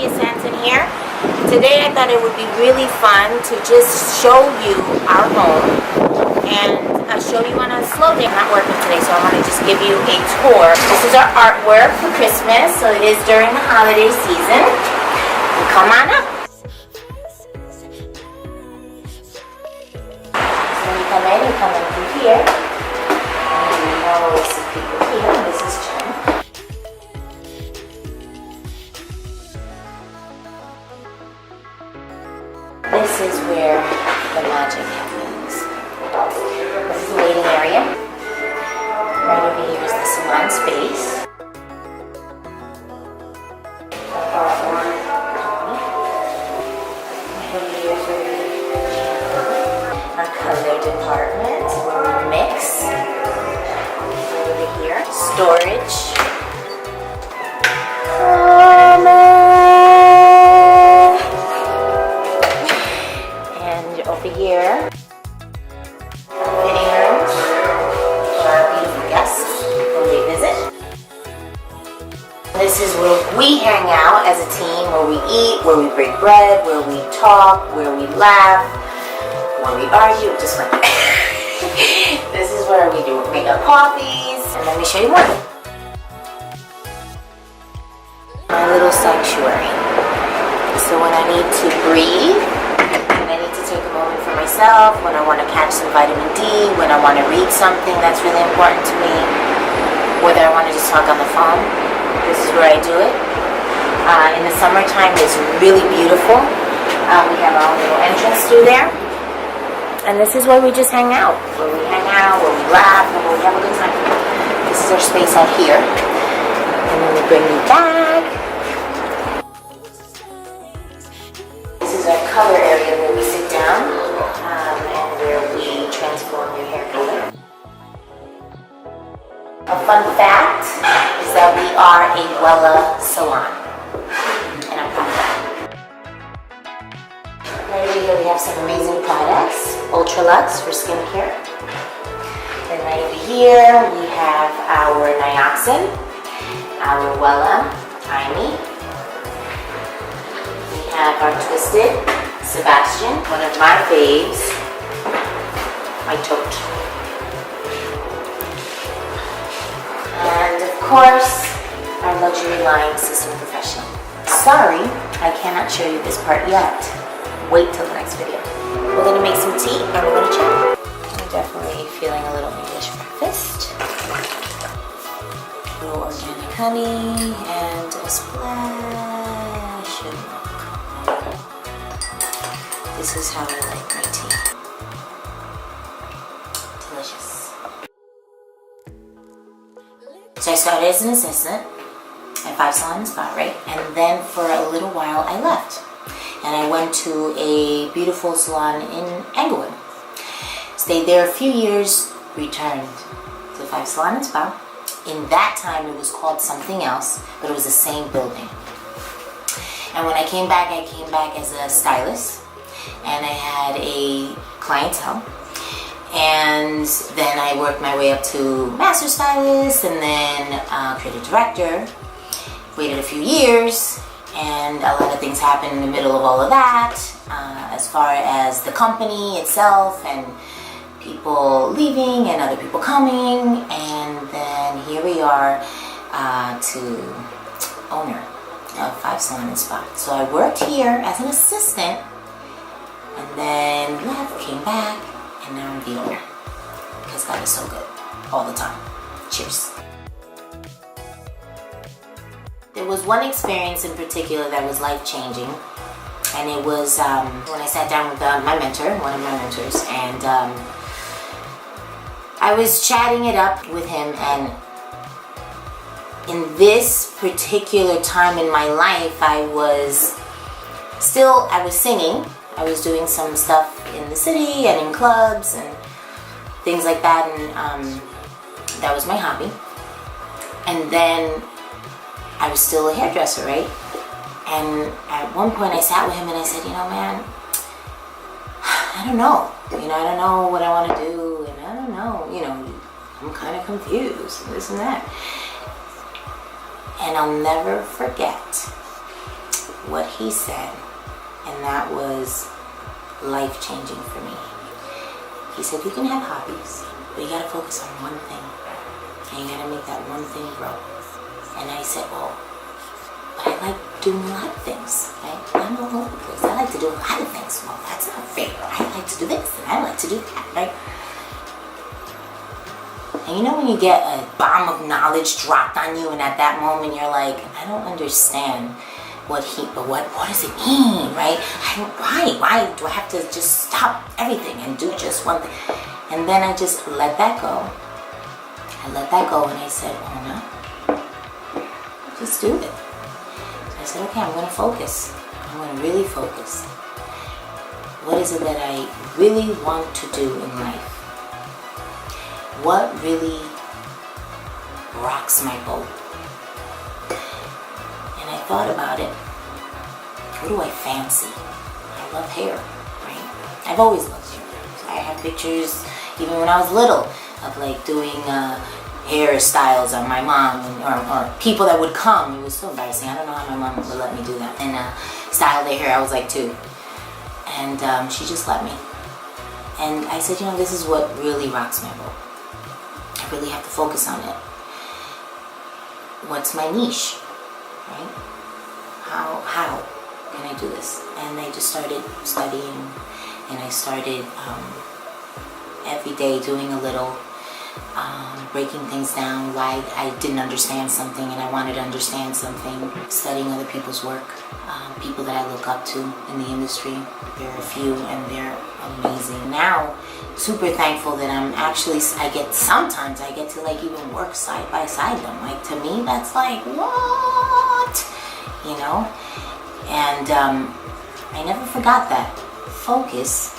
Diaz-Santin here. Today I thought it would be really fun to just show you our home and show you on a slow day. I'm not working today, so I want to just give you a tour. This is our artwork for Christmas, so it is during the holiday season. Come on up. So when you come in through here. And you know some people here. This is Chit. This is where the magic happens. This is the waiting area. Right over here is the salon space. Our color department where we mix. Over here, storage. Over here, fitting rooms for our beautiful guests when they visit. This is where we hang out as a team, where we eat, where we break bread, where we talk, where we laugh, where we argue, just like that. This is where we make our coffees, and let me show you more. My little sanctuary. So when I need to breathe, take a moment for myself, when I want to catch some vitamin D, when I want to read something that's really important to me, whether I want to just talk on the phone, this is where I do it. In the summertime, it's really beautiful. We have our own little entrance through there. And this is where we just hang out, where we laugh, and where we have a good time. This is our space out here. And then we bring you back. This is our color area where we sit down and where we transform your hair color. A fun fact is that we are a Wella salon, and I'm proud of that. Right over here we have some amazing products, Ultra Luxe for skincare. And right over here we have our Nioxin, our Wella Tiny. We have our Twisted Sebastian, one of my faves, my tote. And of course, our luxury line, System Professional. Sorry, I cannot show you this part yet. Wait till the next video. We're gonna make some tea and we're gonna chat. I'm definitely feeling a little English breakfast. A little organic honey and a splash of milk. This is how I like my tea. Delicious. So I started as an assistant at Salon Spa, right? And then for a little while I left. And I went to a beautiful salon in Englewood. Stayed there a few years, returned to Salon Spa. In that time it was called something else, but it was the same building. And when I came back as a stylist. And I had a clientele, and then I worked my way up to master stylist, and then creative director. Waited a few years, and a lot of things happened in the middle of all of that, as far as the company itself, and people leaving and other people coming, and then here we are to owner of Salon Spa. So I worked here as an assistant, and then left, came back, and now I'm the owner. Because God is so good. All the time. Cheers. There was one experience in particular that was life-changing. And it was when I sat down with my mentor, one of my mentors, and I was chatting it up with him, and in this particular time in my life, I was singing. I was doing some stuff in the city and in clubs and things like that, and that was my hobby. And then I was still a hairdresser, right? And at one point I sat with him and I said, you know, man, I don't know. I don't know what I want to do, and I don't know, I'm kind of confused, and this and that. And I'll never forget what he said, and that was life-changing for me. He said, you can have hobbies, but you gotta focus on one thing, and you gotta make that one thing grow. And I said, well, but I like doing a lot of things, right? I'm all over the place. I like to do a lot of things. Well, that's not fair. I like to do this, and I like to do that, right? And you know when you get a bomb of knowledge dropped on you, and at that moment you're like, I don't understand what does it mean, right? Why do I have to just stop everything and do just one thing? And then I just let that go. I let that go, and I said, oh no, just do it. I said, okay, I'm going to focus. I'm going to really focus. What is it that I really want to do in life? What really rocks my boat? And I thought about it. What do I fancy? I love hair, right? I've always loved hair. I have pictures, even when I was little, of like doing hairstyles on my mom or people that would come. It was so embarrassing. I don't know how my mom would let me do that. And style their hair. I was like 2. And she just let me. And I said, this is what really rocks my boat. I really have to focus on it. What's my niche, right? How can I do this? And I just started studying, and I started every day doing a little, breaking things down, why I didn't understand something and I wanted to understand something, studying other people's work, people that I look up to in the industry. There are a few, and they're amazing. Now, super thankful that sometimes I get to like even work side by side them. Like, to me, that's like, what? And I never forgot that. Focus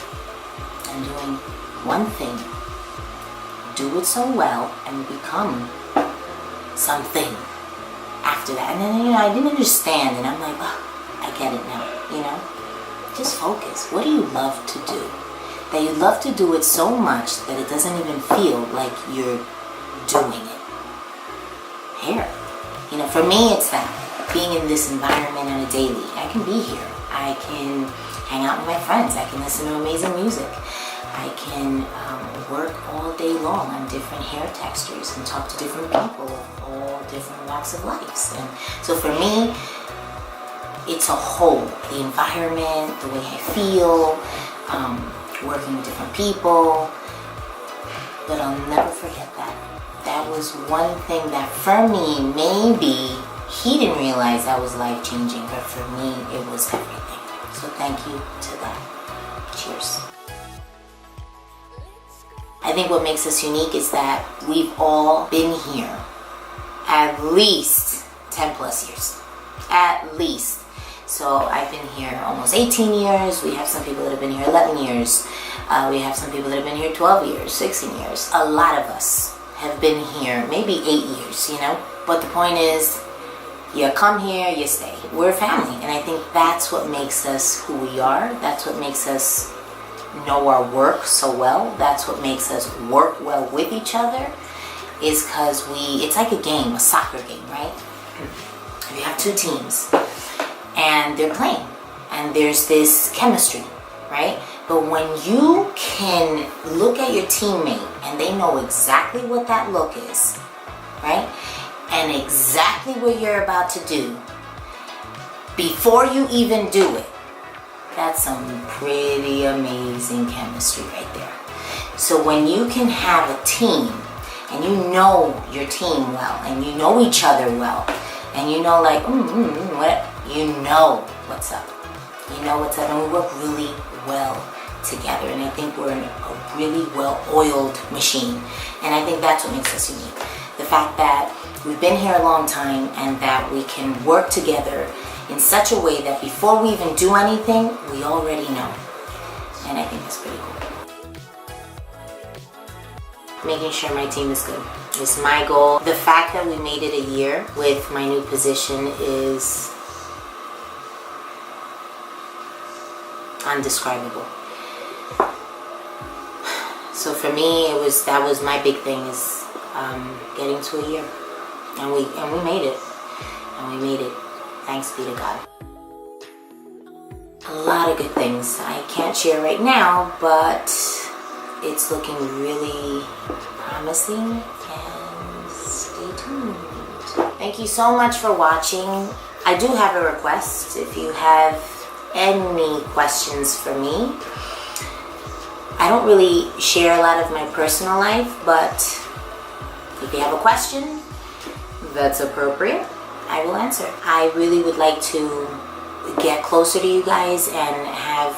on doing one thing. Do it so well and become something after that. And then, I didn't understand, and I'm like, oh, I get it now, Just focus. What do you love to do? That you love to do it so much that it doesn't even feel like you're doing it. Hair. For me, it's that. Being in this environment on a daily. I can be here. I can hang out with my friends. I can listen to amazing music. I can work all day long on different hair textures and talk to different people of all different walks of life. And so for me, it's a whole. The environment, the way I feel, working with different people. But I'll never forget that. That was one thing that for me, maybe he didn't realize that was life-changing, but for me, it was everything. So thank you to that. Cheers. I think what makes us unique is that we've all been here at least 10 plus years. At least. So I've been here almost 18 years. We have some people that have been here 11 years. We have some people that have been here 12 years, 16 years. A lot of us have been here maybe 8 years, But the point is, you come here, you stay. We're a family, and I think that's what makes us who we are. That's what makes us know our work so well. That's what makes us work well with each other, is because it's like a game, a soccer game, right? You have 2 teams, and they're playing, and there's this chemistry, right? But when you can look at your teammate, and they know exactly what that look is, right? And exactly what you're about to do before you even do it, that's some pretty amazing chemistry right there. So when you can have a team, and you know your team well, and you know each other well, and you know like, what, you know what's up. You know what's up, and we work really well together. And I think we're a really well-oiled machine. And I think that's what makes us unique. The fact that we've been here a long time, and that we can work together in such a way that before we even do anything, we already know. And I think that's pretty cool. Making sure my team is good is my goal. The fact that we made it a year with my new position is undescribable. So for me, that was my big thing, is getting to a year. And we made it. And we made it. Thanks be to God. a lot of good things I can't share right now, but it's looking really promising, and stay tuned. Thank you so much for watching. I do have a request. If you have any questions for me, I don't really share a lot of my personal life, but if you have a question that's appropriate, I will answer. I really would like to get closer to you guys and have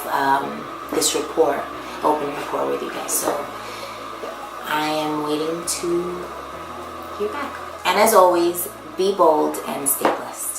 this rapport, open rapport with you guys. So I am waiting to hear back. And as always, be bold and stay blessed.